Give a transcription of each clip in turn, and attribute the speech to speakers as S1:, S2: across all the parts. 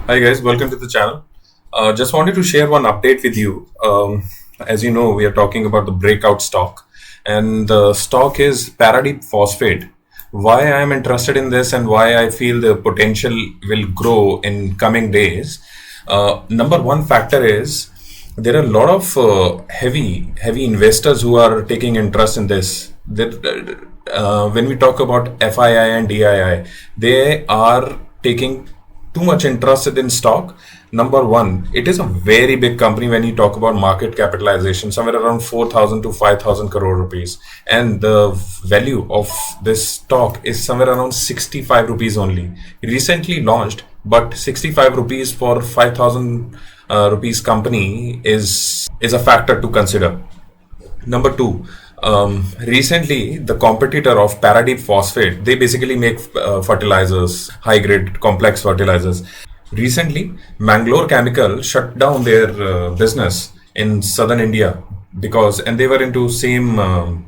S1: Hi guys, welcome to the channel. Just wanted to share one update with you. As you know, we are talking about the breakout stock, and the stock is Paradeep Phosphate. Why I am interested in this and why I feel the potential will grow in coming days. Number one factor is there are a lot of heavy investors who are taking interest in this. When we talk about FII and DII, they are taking too much interested in stock. Number one, it is a very big company when you talk about market capitalization, somewhere around 4,000 to 5,000 crore rupees. And the value of this stock is somewhere around 65 rupees only. Recently launched, but 65 rupees for 5,000 rupees company is a factor to consider. Number two, recently the competitor of Paradeep Phosphate, they basically make fertilizers, high grade complex fertilizers. Recently, Mangalore Chemical shut down their business in southern India because, and they were into same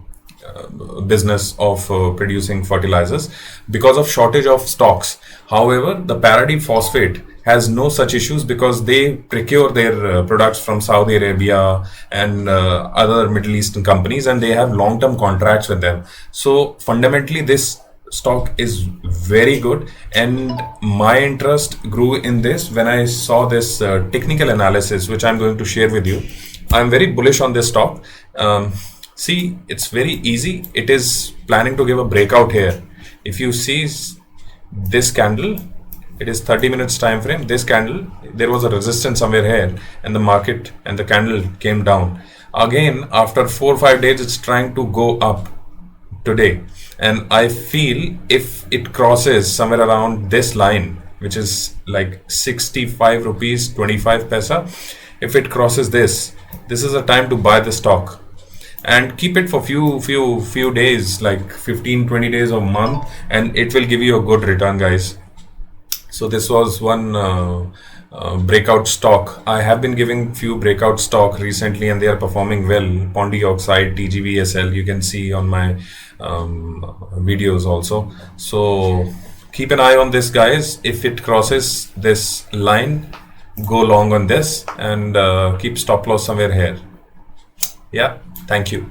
S1: business of producing fertilizers because of shortage of stocks. However, the Paradeep Phosphate has no such issues because they procure their products from Saudi Arabia and other Middle Eastern companies, and they have long-term contracts with them. So fundamentally, this stock is very good, and my interest grew in this when I saw this technical analysis, which I'm going to share with you. I'm very bullish on this stock. See, it's very easy. It is planning to give a breakout here. If you see this candle, it is 30 minutes time frame. This candle, there was a resistance somewhere here, and the market and the candle came down. Again, after 4 or 5 days, it's trying to go up today. And I feel if it crosses somewhere around this line, which is like 65 rupees 25 paisa, if it crosses this is a time to buy the stock and keep it for few days, like 15-20 days or month, and it will give you a good return, guys. So this was one breakout stock. I have been giving few breakout stock recently, and they are performing well. Pondi Oxide, TGVSL, you can see on my videos also. So keep an eye on this, guys. If it crosses this line, go long on this, and keep stop loss somewhere here. Yeah, thank you.